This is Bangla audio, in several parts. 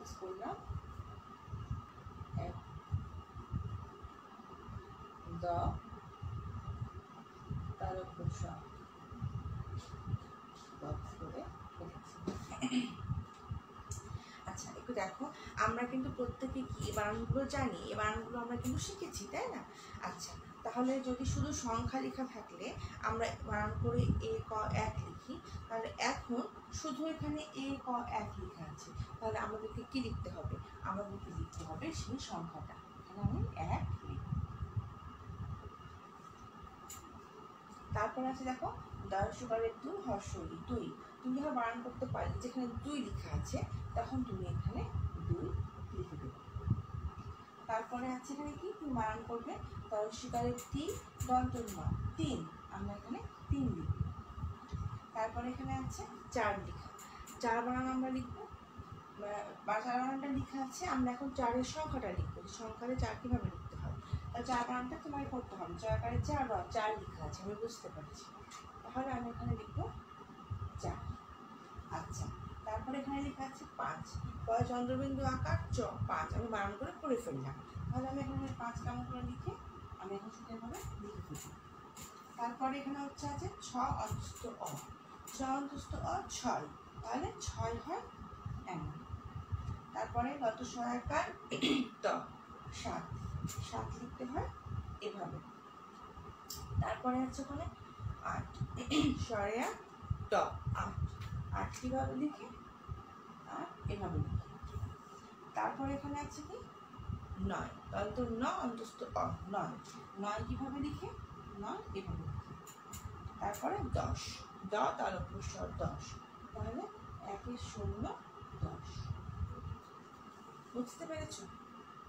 বক্স করলাম, দ তার উপর স বক্স করে ফেলেছি। আচ্ছা একটু দেখো, আমরা কিন্তু প্রত্যেকে কি এই বানানগুলো জানি, এই বানানগুলো আমরা কিন্তু শিখেছি, তাই না? আচ্ছা তাহলে যদি শুধু সংখ্যা লেখা থাকলে আমরা বানান করে এ ক এক লিখি, তাহলে এখন শুধু এখানে এ ক এক লেখা আছে, তাহলে আমাদেরকে কি লিখতে হবে? আমাদেরকে লিখতে হবে সেই সংখ্যাটা। এখানে আমি এক লিখব। তারপর আছে দেখো দশবারের দু হর্ষই দুই, তুমি যখন বানান করতে পারলে যেখানে দুই লেখা আছে তখন তুমি এখানে দুই লিখে দেবে। তারপরে আছে এখানে কি তুমি বানান করবে, দশবারের তিন দন্ত নয় তিন, আমরা এখানে তিন লিখব। তারপরে এখানে আছে চার লেখা, চার বানান আমরা লিখবো, চার বানানটা লেখা আছে, আমরা এখন চারের সংখ্যাটা লিখবো, সংখ্যাটা চার কীভাবে লিখতে হয়, তাহলে চার বানানটা তোমায় করতে হবে। চারকারে চার বা চার লেখা আছে, আমি বুঝতে পারছি, তাহলে আমি এখানে লিখবো চার। আচ্ছা তারপরে এখানে লেখা আছে পাঁচ, চন্দ্রবিন্দু আকার চ পাঁচ, আমি বানান করে ফেললাম, তাহলে আমি এখানে পাঁচ কেমন করে লিখে আমি এখন সুন্দরভাবে লিখে ফেলি। তারপরে এখানে হচ্ছে আছে ছ অন্তস্থ অ, ছ অন্তস্থ অ ছয়, তাহলে ছয় হয় এমন। তারপরে গত সহায়কার ত সাত, সাত লিখতে হয় এভাবে। তারপরে হচ্ছে ওখানে আট, সরেয়া ট আট, আট কীভাবে লিখে আর এভাবে লিখে। তারপরে এখানে আছে কি নয়, দন্ত ন অন্তস্থ অ নয়, নয় কীভাবে লিখে, নয় এভাবে লিখে। তারপরে দশ, দ তার উপর স দশ, তাহলে একের শূন্য দশ। বুঝতে পেরেছ?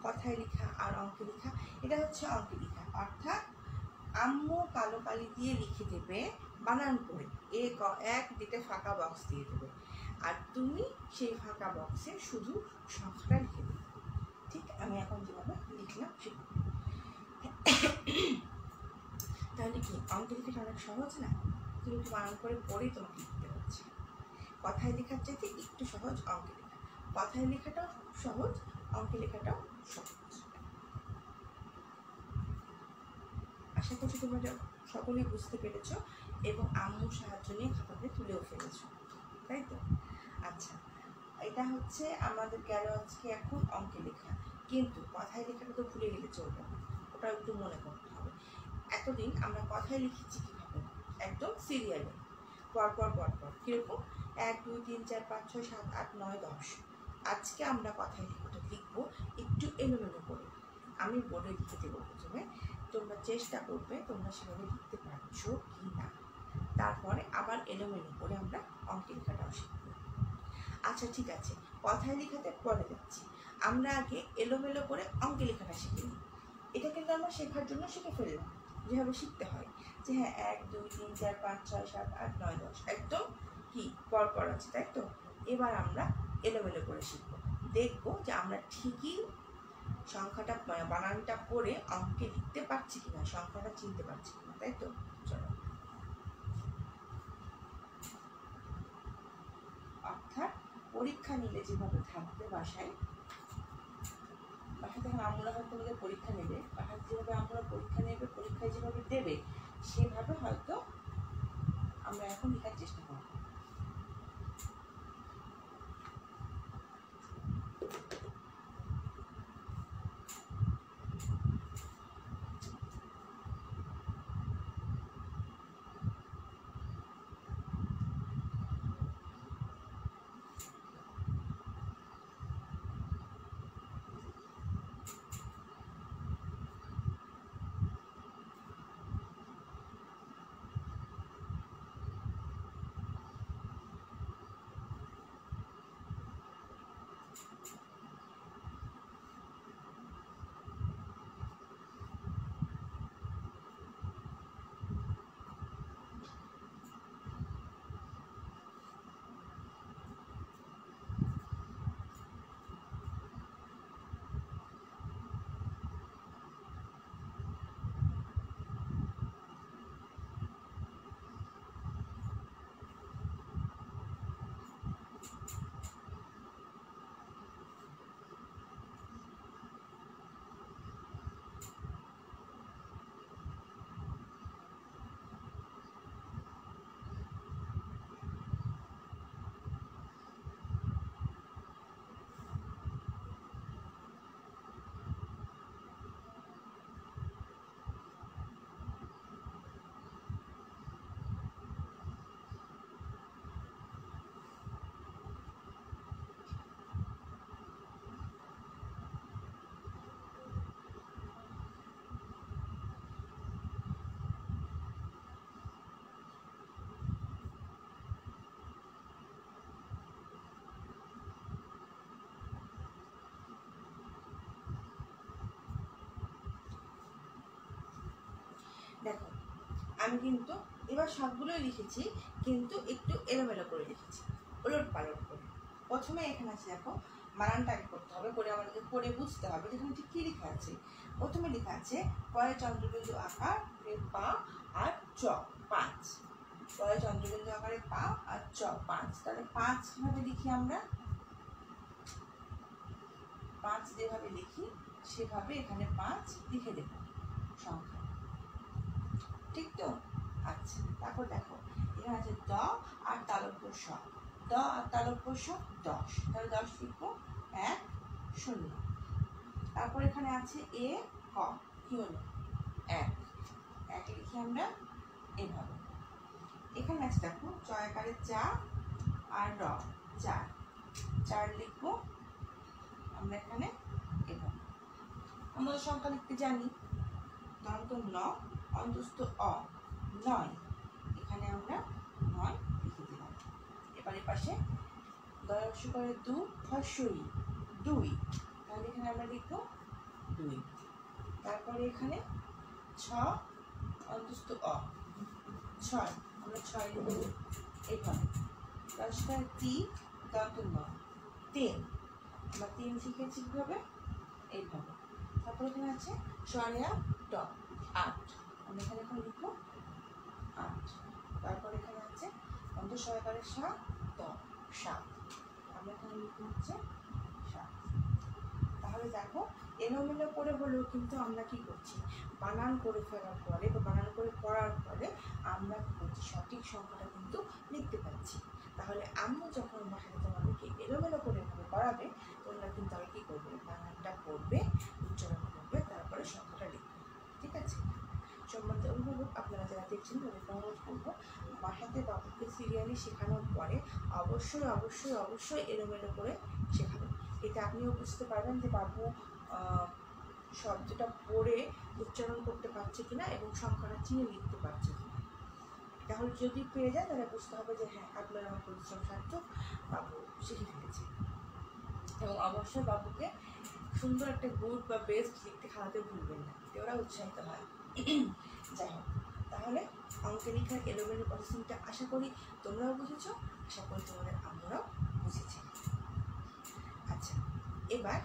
কথায় লেখা আর অঙ্কে লেখা, এটা হচ্ছে অঙ্কে লেখা, অর্থাৎ আম্মু কালো কালি দিয়ে লিখে দেবে বানান করে এ ক এক দিতে ফাঁকা বক্স দিয়ে দেবে, আর তুমি সেই ফাঁকা বক্সে শুধু সংখ্যাটা লিখে দেবে। ঠিক আমি এখন যেভাবে লিখলাম সেভাবে। তাহলে কি অঙ্কে লেখাটা অনেক সহজ না? তুমি একটু বানান করে পড়েই তোমাকে লিখতে হচ্ছে। কথায় লেখার চাইতে একটু সহজ অঙ্কে লেখা, কথায় লেখাটাও সহজ, অঙ্কে লেখাটাও সহজ। আশা করছি তোমরা সকলেই বুঝতে পেরেছ এবং আম্মুর সাহায্য নিয়ে খাতাতে তুলেও ফেলেছ, তাই তো? আচ্ছা এটা হচ্ছে আমাদের গেল আজকে এখন অঙ্কে লেখা, কিন্তু কথায় লেখাটা তো ভুলে গেলে চলবে না, ওটা একটু মনে করতে হবে। এতদিন আমরা কথায় লিখেছি কীভাবে, একদম সিরিয়ালে পরপর পরপর, কীরকম 1 2 3 4 5 6 7 8 9 10। আজকে আমরা কথায় লেখাটা লিখবো একটু এলোমেলো করে, আমি বোর্ডে লিখে দেবো প্রথমে, তোমরা চেষ্টা করবে তোমরা সেভাবে লিখতে পারছো কি না, তারপরে আবার এলোমেলো করে আমরা অঙ্কে লেখাটাও শিখবো। আচ্ছা ঠিক আছে, কথায় লেখাতে পরে যাচ্ছি, আমরা আগে এলোমেলো করে অঙ্কে লেখাটা শিখে নিই। এটা কিন্তু আমরা শেখার জন্য শিখে ফেললাম যেভাবে শিখতে হয়, যে হ্যাঁ 1 2 3 4 5 6 7 8 9 10 একদম কি পরপর আছে, তাই তো? এবার আমরা এলোমেলো করে শিখবো, দেখবো যে আমরা ঠিকই সংখ্যাটা বানানটা পড়ে অঙ্কে লিখতে পারছি কিনা, সংখ্যাটা চিনতে পারছি কিনা, তাই তো? চলো, অর্থাৎ পরীক্ষা নিলে যেভাবে থাকবে বাসায় তখন আমরা হয়তো আমাদের পরীক্ষা নেবে, বাসায় যেভাবে আমরা পরীক্ষা নেবে, পরীক্ষায় যেভাবে দেবে সেভাবে হয়তো আমরা এখন লেখার চেষ্টা করব। আমি কিন্তু এবার সবগুলোই লিখেছি, কিন্তু একটু এলোমেলো করে লিখেছি, ওলট পালট করে। প্রথমে এখানে আছে দেখো, বানানটা আগে করতে হবে, করে আমাদেরকে পড়ে বুঝতে হবে যেখানে ঠিক কী লেখা আছে। প্রথমে লেখা আছে পরে চন্দ্রবিন্দু আকার পা আর চ 5, পরে চন্দ্রবিন্দু আকারে পা আর চ 5। তাহলে 5 কিভাবে লিখি আমরা, 5 যেভাবে লিখি সেভাবে এখানে 5 লিখে দেব সংখ্যা, ঠিক তো? আচ্ছা, তারপর দেখো এখানে আছে দ আর তালব্য স, দ আর তালব্য স 10, তাহলে 10 লিখবো 1 0। তারপর এখানে আছে এ ক, কি হলো 1, 1 লিখি আমরা এভাবে। এখানে আছে দেখো জয়কারে চা আর র 4, 4 লিখবো আমরা এখানে এভাবে। আমরা সংখ্যা লিখতে জানি, দন্ত ন অন্তস্থ অ 9, এখানে আমরা 9 লিখে দিলাম। এবার এর পাশে দয়স্য করে দু হর্ষই 2, তাহলে এখানে আমরা লিখবো 2। তারপরে এখানে ছ অন্তস্থ অ 6, আমরা 6 লিখব এইভাবে। দয়স্য করে তি দন্ত ন 3, আমরা 3 শিখেছি কীভাবে এইভাবে। তারপর এখানে আছে স্বরেয়া ট 8, আমরা এখানে এখন লিখবো 8। তারপর এখানে আছে অন্ত সহকারের সা ত 7, আমরা এখানে লিখবো হচ্ছে 7। তাহলে দেখো এলোমেলো করে হলেও কিন্তু আমরা কি করছি, বানান করে ফেলার পরে বা বানান করে পড়ার পরে আমরা কি করছি, সঠিক সংখ্যাটা কিন্তু লিখতে পারছি। তাহলে আম্মু যখন বাসায় তোমাদেরকে এলোমেলো করে ভাবে পড়াবে, তোমরা কিন্তু আগে কী করবে, বানানটা পড়বে, উচ্চারণ করবে, তারপরে সংখ্যাটা লিখবে, ঠিক আছে? সম্বন্ধে অভিভাবক আপনারা যারা দেখছেন তাদেরকে অনুরোধ করবো, বাসাতে বাবুকে সিরিয়ালি শেখানোর পরে অবশ্যই অবশ্যই অবশ্যই এলোমেলো করে শেখাবেন। এতে আপনিও বুঝতে পারবেন যে বাবু শব্দটা পড়ে উচ্চারণ করতে পারছে কিনা এবং সংখ্যাটা চিনে লিখতে পারছে কিনা। তাহলে যদি পেয়ে যায় তাহলে বুঝতে হবে যে হ্যাঁ, আপনার আমার পরিশ্রম সার্থক, বাবু শিখে ফেলেছে। এবং অবশ্যই বাবুকে সুন্দর একটা গুড বা বেস্ট লিখতে খাওয়াতে ভুলবেন না, এতে ওরা উৎসাহিত হয়। যাই হোক, তাহলে অঙ্ক লেখার এলোমেলো প্রসেসিংটা আশা করি তোমরাও বুঝেছো, আশা করি তোমাদের আমরাও বুঝেছি। আচ্ছা, এবার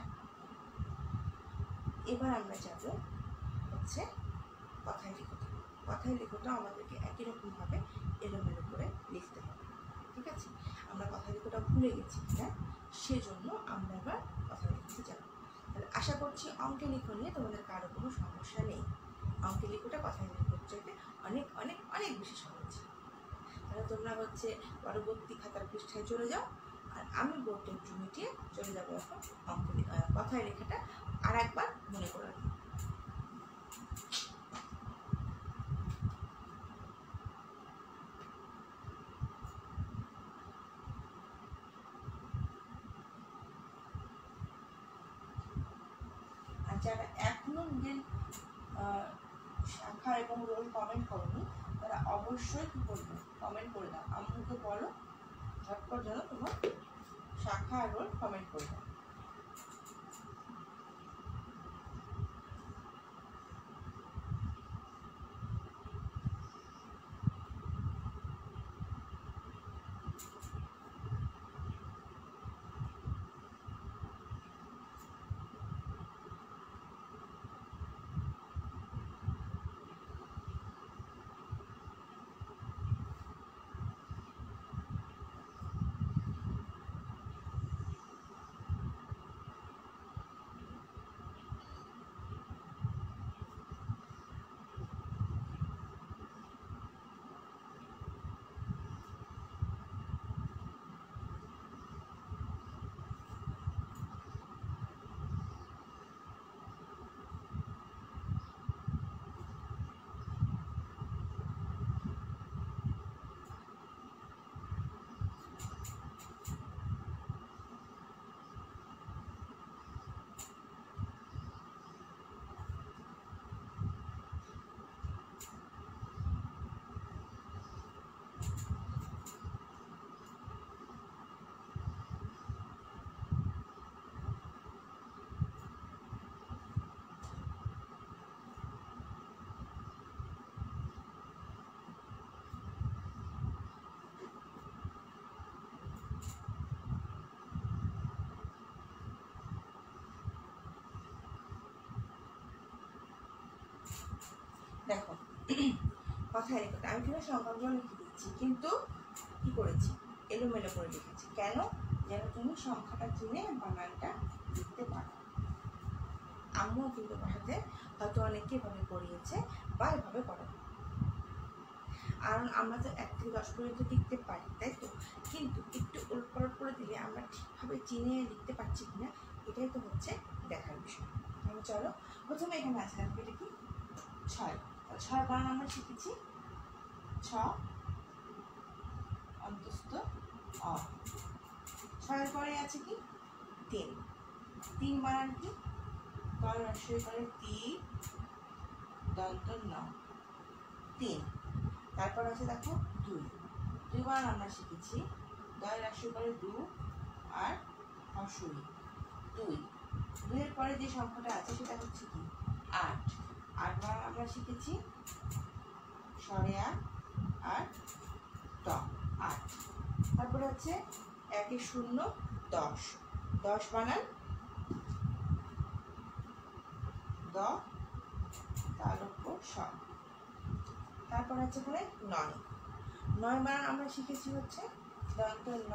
আমরা যাব হচ্ছে কথায় লিখোটা। কথায় লিখোটা আমাদেরকে একই রকমভাবে এলোমেলো করে লিখতে হবে, ঠিক আছে? আমরা কথায় লিখোটা ভুলে গেছি কিনা সেজন্য আমরা এবার কথায় লিখতে যাব। তাহলে আশা করছি অঙ্কে লিখো নিয়ে তোমাদের কারো কোনো সমস্যা নেই। অঙ্কে লিখোটা কথায় লিখোর চাইতে অনেক অনেক অনেক বেশি সহজ। তাহলে তোমরা হচ্ছে পরবর্তী খাতার পৃষ্ঠায় চলে যাও, আর আমি বোর্ডটা একটু মিটিয়ে চলে যাবো এখন কথায় লেখাটা আর একবার মনে করে রাখবো। আর যারা এখনো নিজের শাখা এবং রোল কমেন্ট করনি তারা অবশ্যই কী করবে, কমেন্ট করে দাও। আম্মুকে বলো ঝটপট যেন তোমার শাখা আর রোল কমেন্ট করে দাও। দেখো কথায় রেখে আমি কিন্তু সংখ্যাগুলো লিখে দিচ্ছি, কিন্তু কি করেছি, এলোমেলো করে লিখেছি। কেন? যেন তুমি সংখ্যাটা চিনে বানানটা লিখতে পারো। আম্মুও কিন্তু বাসাতে হয়তো অনেকে এভাবে করিয়েছে বা এভাবে করাবে, কারণ আমরা তো 1 থেকে 10 পর্যন্ত লিখতে পারি, তাই তো? কিন্তু একটু উলটপালট করে দিলে আমরা ঠিকভাবে চিনে লিখতে পারছি কিনা, এটাই তো হচ্ছে দেখার বিষয়। তাহলে চলো, প্রথমে এখানে আছে এটা কি 6। 6 বানান আমরা শিখেছি, 6 অন্তস্থ অ। 6 পরে আছে কি 3। 3 বানান কি তল রস্বই করে 3 দন্ত ন 3। তারপর আছে দেখো 2। 2 বানান আমরা শিখেছি, দল রস্বই করে 2 আর হস্বই 2। 2 এর পরে যে সংখ্যাটা আছে সেটা হচ্ছে কি 8। 8 বানান আমরা শিখেছি, স্বরে আ আর ট 8। তারপরে হচ্ছে 1 এর 0 10। 10 বানান দ তার উপর স। তারপর হচ্ছে এখানে 9। 9 বানান আমরা শিখেছি হচ্ছে দন্ত ন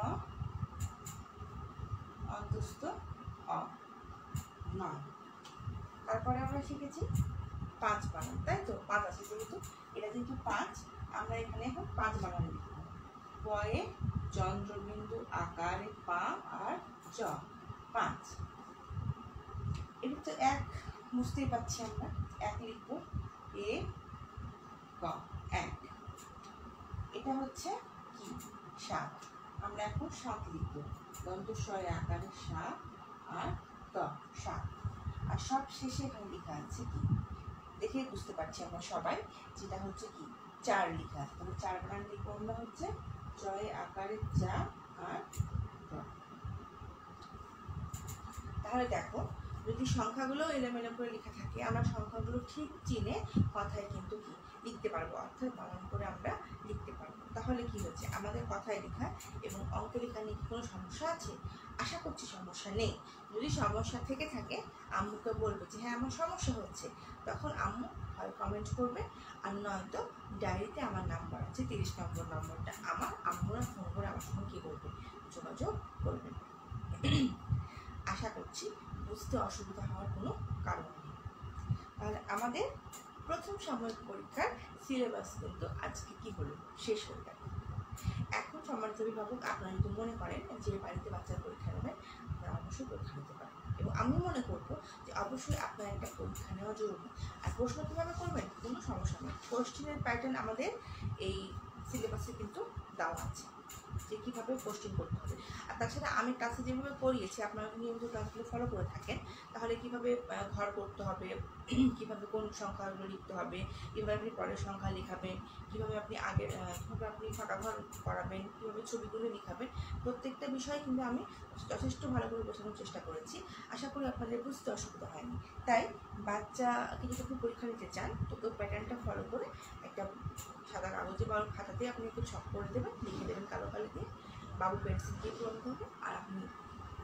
অন্তস্থ অ 9। তারপরে আমরা শিখেছি 5 বানান, তাই তো? 5 আছে যেহেতু, এটা যেহেতু 5, আমরা এখানে এখন 5 বানান লিখব। পয়ে চন্দ্রবিন্দু আকারে পা আর জ 5। এটা তো 1 বুঝতেই পাচ্ছি আমরা, 1 লিখব, এ ক 1। এটা হচ্ছে কি 7। আমরা এখন 7 লিখব, দন্তস্বরে আকারে 7 আর ত 7। আর সব শেষে এখানে লেখা আছে কি, দেখে বুঝতে পারছি আমরা সবাই, যেটা হচ্ছে কি 4 লেখা আছে। তাহলে 4 বানান লিখবো আমরা হচ্ছে জয়ে আকারে যা আর দ। তাহলে দেখো, যদি সংখ্যাগুলো এলোমেলো করে লেখা থাকে, আমরা সংখ্যাগুলো ঠিক চিনে কথায় কিন্তু কি লিখতে পারবো, অর্থাৎ বানান করে আমরা লিখতে পারবো। তাহলে কি হচ্ছে, আমাদের কথায় লেখা এবং অঙ্কে লেখা নিয়ে কোনো সমস্যা আছে? আশা করছি সমস্যা নেই। যদি সমস্যা থেকে থাকে আম্মুকে বলবে যে হ্যাঁ আমার সমস্যা হচ্ছে, তখন আম্মু হয় কমেন্ট করবে, আর নয়তো ডায়েরিতে আমার নাম্বার আছে 30 নম্বর নম্বরটা আমার, আম্মুরা ফোন করে আমার সঙ্গে কী করবে, যোগাযোগ করবেন। আশা করছি বুঝতে অসুবিধা হওয়ার কোনো কারণ নেই। তাহলে আমাদের প্রথম সাময়িক পরীক্ষার সিলেবাস কিন্তু আজকে কি হলো, শেষ হয়ে গেল। এখন সম্মানিত অভিভাবক, আপনারা যদি মনে করেন যে বাড়িতে বাচ্চার পরীক্ষা নেবেন, আপনারা অবশ্যই পরীক্ষা নিতে পারেন, এবং আমি মনে করবো যে অবশ্যই আপনার একটা পরীক্ষা নেওয়া জরুরি। আর প্রশ্ন কীভাবে করবেন কোনো সমস্যা নেই, কোশ্চেনের প্যাটার্ন আমাদের এই সিলেবাসে কিন্তু দেওয়া আছে যে কীভাবে কোশ্চেন করতে হবে। আর তাছাড়া আমি ক্লাসে যেভাবে করিয়েছি, আপনারা নিয়মিত ক্লাসগুলো ফলো করে থাকেন, তাহলে কীভাবে ঘর করতে হবে, কীভাবে কোন সংখ্যাগুলো লিখতে হবে, কীভাবে আপনি পরের সংখ্যা লিখাবেন, কীভাবে আপনি আগের কীভাবে আপনি ফাঁকা ঘর করাবেন, কীভাবে ছবিগুলো লিখাবেন, প্রত্যেকটা বিষয় কিন্তু আমি যথেষ্ট ভালো করে বোঝানোর চেষ্টা করেছি। আশা করি আপনাদের বুঝতে অসুবিধা হয়নি। তাই বাচ্চাকে যদি আপনি পরীক্ষা নিতে চান, তো ওই প্যাটার্নটা ফলো করে একটা সাদা কাগজে বা খাতাতে আপনি একটু ছক করে দেবেন, লিখে দেবেন কালো কালি দিয়ে, বাবু পেন্সিল দিয়ে পূরণ করবে, আর আপনি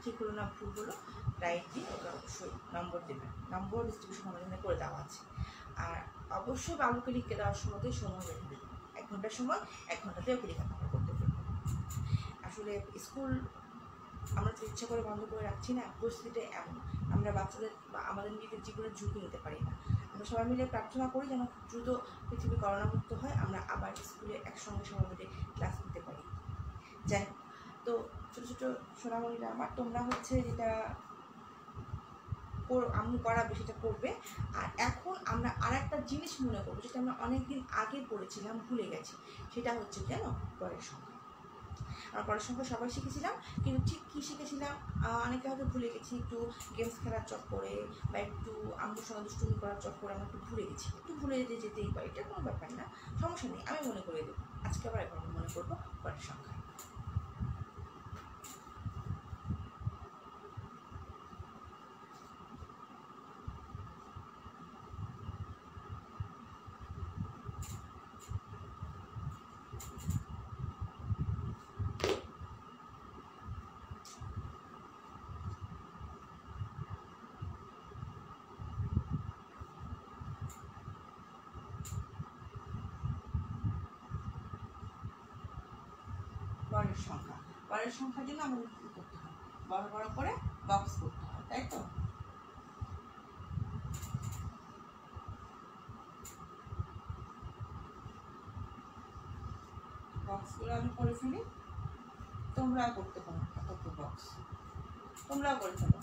ঠিক হলো না ভুল হলো রাইট দিয়ে ওটা অবশ্যই নম্বর দেবেন। নম্বর ডিস্ট্রিবিউশন আমাদের এখানে করে দেওয়া আছে। আর অবশ্যই বাবুকে লিখতে দেওয়ার সময়তেই সময় রেখে দেবেন, 1 ঘন্টার সময়, 1 ঘন্টাতে ওকে লেখাপড়া করতে দেবেন। আসলে স্কুল আমরা তো ইচ্ছা করে বন্ধ করে রাখছি না, পরিস্থিতিটা এমন, আমরা বাচ্চাদের বা আমাদের নিজেদের জীবনের ঝুঁকি নিতে পারি না। আমরা সবাই মিলে প্রার্থনা করি যেন দ্রুত পৃথিবী করোনামুক্ত হয়, আমরা আবার স্কুলে একসঙ্গে সবাই মিলে ক্লাস নিতে পারি। যাই হোক, তো ছোটো ছোটো সোনামণিরা আমার, তোমরা হচ্ছে যেটা আম্মু করাবে সেটা করবে। আর এখন আমরা আর একটা জিনিস মনে করবো, যেটা আমরা অনেকদিন আগে পড়েছিলাম, ভুলে গেছি, সেটা হচ্ছে যেন পরের সংখ্যা। আমরা পরের সংখ্যা সবাই শিখেছিলাম, কিন্তু ঠিক কী শিখেছিলাম অনেকে হয়তো ভুলে গেছি, একটু গেমস খেলার চক্করে বা একটু আম্মুর সঙ্গে দুষ্টুমি করার চক্করে আমরা একটু ভুলে গেছি। একটু ভুলে যেতেই পারি, এটা কোনো ব্যাপার না, সমস্যা নেই, আমি মনে করে দেবো। আজকে আবার এখন মনে করবো পরের সংখ্যা। পরের সংখ্যা। পরের সংখ্যার জন্য আমাদের কি করতে হয়, বড় বড় করে বক্স করতে হয়, তাই তো? বক্সগুলো আমি করে ফেলি, তোমরাও করতে পারো। এত বক্স তোমরাও করে ফেলো।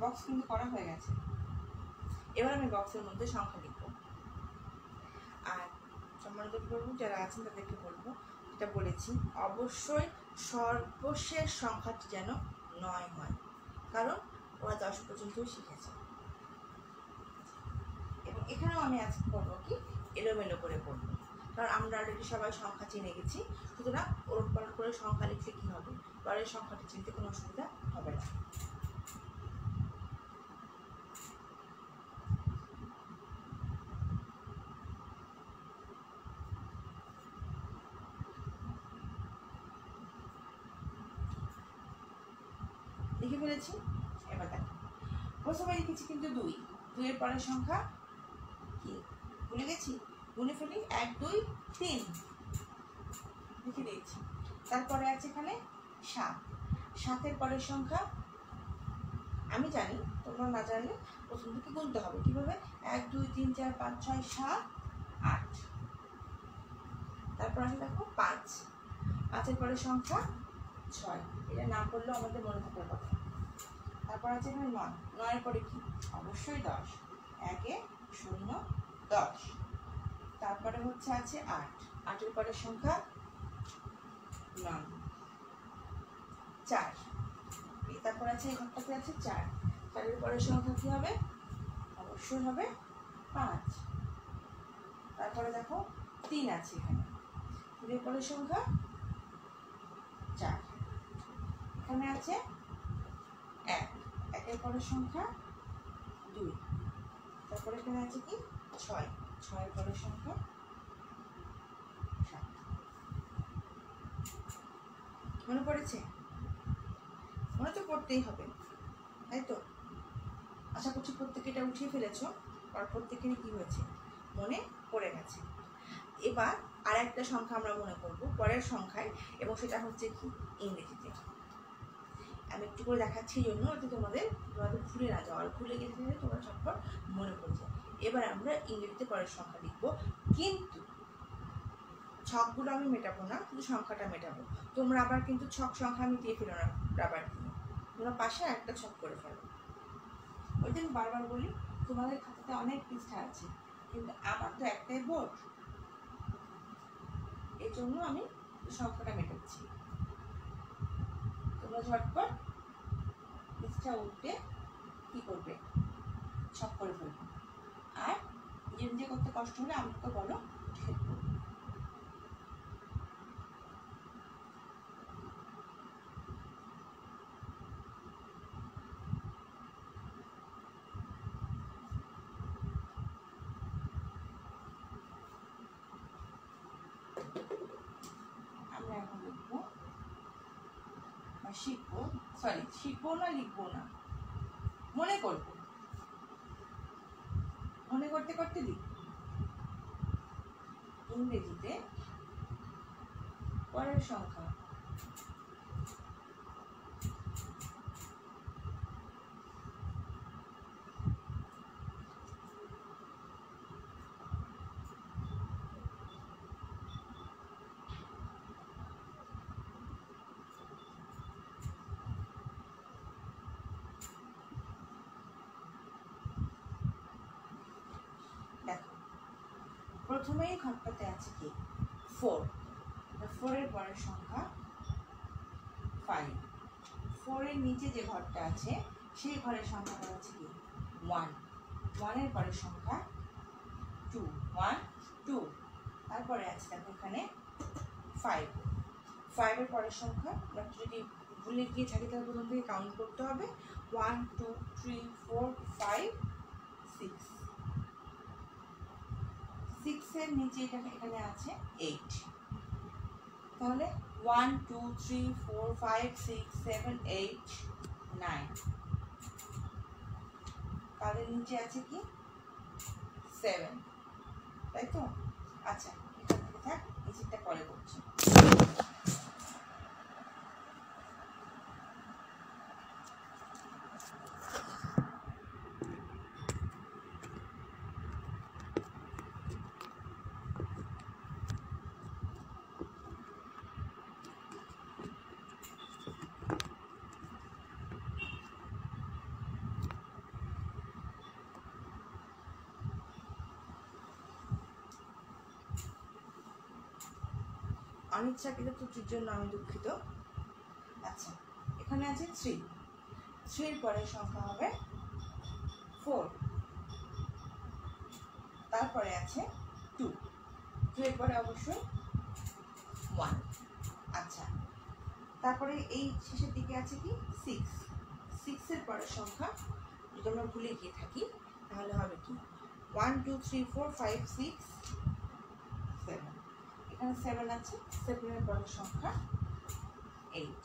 বক্স কিন্তু করা হয়ে গেছে। এবার আমি বক্সের মধ্যে সংখ্যা লিখব। আর সম্মানিত বলবো যারা আছেন তাদেরকে বলবো, যেটা বলেছি, অবশ্যই সর্বশেষ সংখ্যাটি যেন 9 হয়, কারণ ওরা 10 পর্যন্তই শিখেছে। এবং এখানেও আমি আজকে করবো কি, এলোমেলো করে পড়বো, কারণ আমরা অলরেডি সবাই সংখ্যা চিনে গেছি। সুতরাং ওলট পালট করে সংখ্যা লিখলে কী হবে, পরের সংখ্যাটি চিনতে কোনো অসুবিধা হবে না। লিখে ফেলেছি। এবার দেখো, প্রথমে লিখেছি কিন্তু 2, 2 এর পরের সংখ্যা কি ভুলে গেছি, গুনে ফেলি, 1 2 3 লিখে দিয়েছি। তারপরে আছে এখানে 7, 7 এর পরের সংখ্যা আমি জানি, তোমরা না জানলে প্রথম থেকে গুনতে হবে। কিভাবে, 1 2 3 4 5 6 7 8। তারপর আছে দেখো 5, 5 এর পরের সংখ্যা 6, এটা না করলেও আমাদের মনে থাকার কথা। তারপর আছে এখানে 9, 9 এর পরে কি, অবশ্যই 10, 1 0 10। তারপরে হচ্ছে আছে 8, 8 এর পরের সংখ্যা 9 4। তারপর আছে এই ঘরটাতে আছে 4, 4 এর পরের সংখ্যা কি হবে, অবশ্যই হবে 5। তারপরে দেখো 3 আছে এখানে, 3 এর পরের সংখ্যা 4। এখানে আছে 1, 1 এর পরের সংখ্যা 2। তারপরে এখানে আছে কি 6, 6 এর পরের সংখ্যা 7। মনে পড়েছে? মনে তো করতেই হবে, তাই তো? আশা করছি প্রত্যেকে এটা উঠিয়ে ফেলেছো, আর প্রত্যেকেরই কি হয়েছে, মনে পড়ে গেছে। এবার আর একটা সংখ্যা আমরা মনে করব পরের সংখ্যায়, এবং সেটা হচ্ছে কি, ইংরেজিতে। আমি একটু করে দেখাচ্ছি এই জন্য, যাতে তোমাদের ভুলে না যাও, আর ভুলে গেলে তোমরা ঝটপট মনে পড়ে যায়। এবার আমরা ইংরেজিতে পরের সংখ্যা লিখবো, কিন্তু ছকগুলো আমি মেটাবো না, শুধু সংখ্যাটা মেটাবো। তোমরা আবার কিন্তু ছক সংখ্যা মিটিয়ে ফেলো না রাবার দিয়ে, তোমরা পাশে একটা ছক করে ফেলো। ওই যে আমি বারবার বলি, তোমাদের খাতাতে অনেক পৃষ্ঠা আছে, কিন্তু আমার তো একটাই বোর্ড, এই জন্য আমি সংখ্যাটা মেটাচ্ছি। তোমরা ঝটপট পৃষ্ঠা উল্টে কি করবে, ছক করে ফেলবে। আর নিজে নিজে করতে কষ্ট হলে আমাকে বলো, হেল্প করবে। আমরা এখন লিখবো, শিখবো, শিখবো না, লিখবো না, মনে করবো, মনে করতে করতে লিখবো। ইংরেজিতে পরের সংখ্যা। দেখো, প্রথমেই ঘরটাতে আছে কি 4, 4 এর পরের সংখ্যা 5। 4 এর নিচে যে ঘরটা আছে সেই ঘরের সংখ্যাটা হচ্ছে কি 1, 1 এর পরের সংখ্যা 2, 1 2। তারপরে আছে দেখো এখানে 5, 5 এর পরের সংখ্যা আমরা যদি ভুলে গিয়ে থাকি তাহলে প্রথম থেকে কাউন্ট করতে হবে 1 2 3 4 5 6 6 এর নিচে এখানে আছে 8 তাহলে 1 2 3 4 5 6 7 8 9 তাদের নিচে আছে কি 7 তাই তো আচ্ছা এখান থেকে থাক নিচেরটা পরে করছি অনিচ্ছাকৃত ত্রুটির জন্য আমি দুঃখিত আচ্ছা এখানে আছে 3 3 এর পরের সংখ্যা হবে 4 তারপরে আছে 2 2 এর পরে অবশ্যই 1 আচ্ছা তারপরে এই শেষের দিকে আছে কি 6 6 এর পরের সংখ্যা যদি আমরা ভুলে গিয়ে থাকি তাহলে হবে কি 1 2 3 4 5 6 7 এখানে 7 আছে 7 এর পরের সংখ্যা 8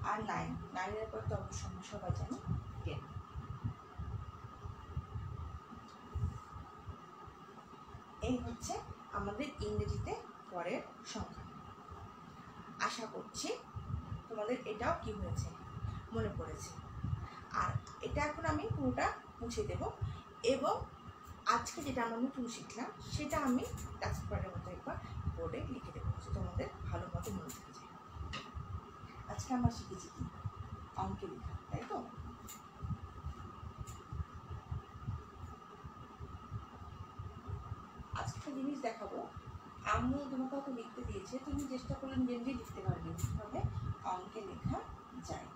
আর 9 9 এর পর তো অবশ্যই সবাই জানি 10 এই হচ্ছে আমাদের ইংরেজিতে পরের সংখ্যা আশা করছি তোমাদের এটাও কি হয়েছে মনে পড়েছে আর এটা এখন আমি পুরোটা মুছে দেব এবং আজকে যেটা আমরা নতুন শিখলাম সেটা আমি টাস্ক প্যাডের মতো একবার বোর্ডে লিখে দেবো তোমাদের ভালো মতো মনে থেকে যায় আজকে আমরা শিখেছি কি অঙ্কে লেখা তাই তো আজকে একটা জিনিস দেখাবো আম্মু তোমাকে হয়তো লিখতে দিয়েছে তুমি চেষ্টা করলে নিজে লিখতে পারবে কিভাবে অঙ্কে লেখা যায়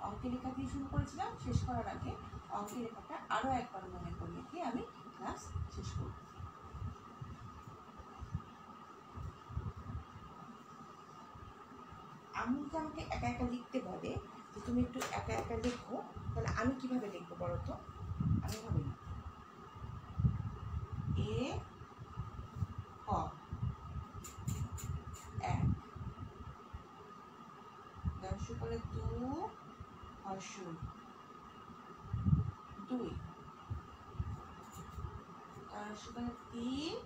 অঙ্কে লেখা দিয়ে শুরু করেছিলাম শেষ করার আগে অঙ্কে লেখাটা আরো একবার মনে করিয়ে দিয়ে আমি ক্লাস শেষ করব আমি যদি আমাকে একা একা লিখতে বলে যে তুমি একটু একা একা লেখো তাহলে আমি কিভাবে লিখবো বলো তো আমি ভাবি এ ক এক দর্শক করে দু হর্ষই 2 দর্শক করে 3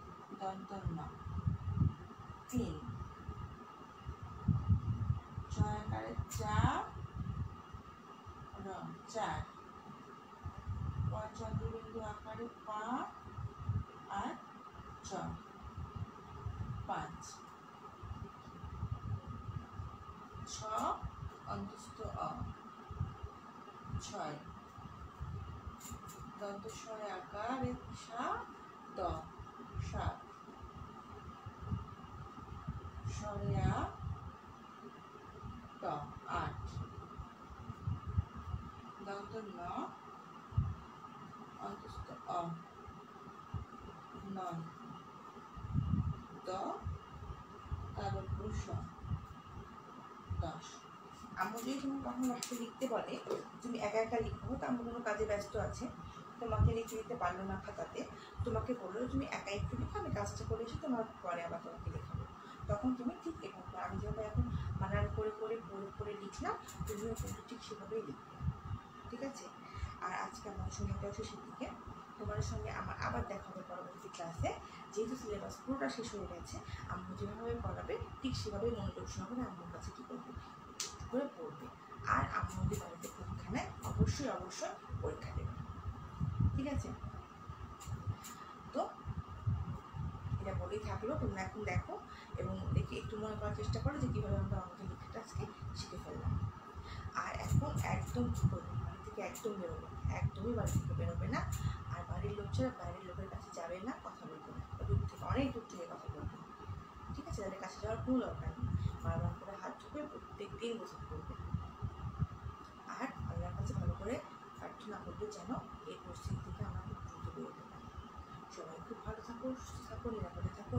দন্তন্য 3 ছয়াকারে 4 রং 4 চন্দ্রবিন্দু আকারে 5 আর 6 5 6 অন্তস্থ অ 6 দন্তস্বরে আকারে 7 দ 7 স্বরে আ ত 8 দন্ত ন অন্তস্থ অ 9 দ তারপর পুরুষ 10 আম্মু যদি তুমি কখন আমাকে লিখতে বলে তুমি একা একা লিখবো তো আম্মু কোনো কাজে ব্যস্ত আছে তোমাকে লিখে দিতে পারলো না খাতাতে তোমাকে বললো তুমি একা একটু লিখো আমি কাজটা করে এসে তোমার পরে আবার তোমাকে লেখাবো তখন তুমি ঠিক এখানে আমি যেভাবে এখন বানান করে করে পড়ে পড়ে লিখলাম তুমিও কিন্তু ঠিক সেভাবেই লিখবে ঠিক আছে আর আজকে আমার সময়টাও শেষের দিকে তোমার সঙ্গে আমার আবার দেখা হবে পরবর্তী ক্লাসে যেহেতু সিলেবাস পুরোটা শেষ হয়ে গেছে আম্মু যেভাবে পড়াবে ঠিক সেভাবেই মনোযোগ সহকারে আম্মুর কাছে কী করবে করে পড়বে আর আম্মু যদি বাড়িতে পরীক্ষা নেয় অবশ্যই অবশ্যই পরীক্ষা দেবে ঠিক আছে তো এটা বলেই থাকলো তোমরা এখন দেখো এবং দেখে একটু মনে করার চেষ্টা করো যে কীভাবে আমরা আমাদের লেখাটা আজকে শিখে ফেললাম আর এখন একদম কী করবে বাড়ি থেকে একদম বেরোবে একদমই বাড়ি থেকে বেরোবে না আর বাড়ির লোক ছাড়া বাইরের লোকের কাছে যাবে না কথা বলবে না দূর থেকে অনেক দূর থেকে কথা বলবে ঠিক আছে তাদের কাছে যাওয়ার কোনো দরকার নেই বারবার করে হাত ধুবে প্রত্যেক দিন গোসল করবে আর আল্লাহর কাছে ভালো করে প্রার্থনা করবে যেন এই পরিস্থিতি থেকে আমরা খুব দ্রুত বেরোতে পারি সবাই খুব ভালো থাকো সুস্থ থাকো নিরাপদে থাকো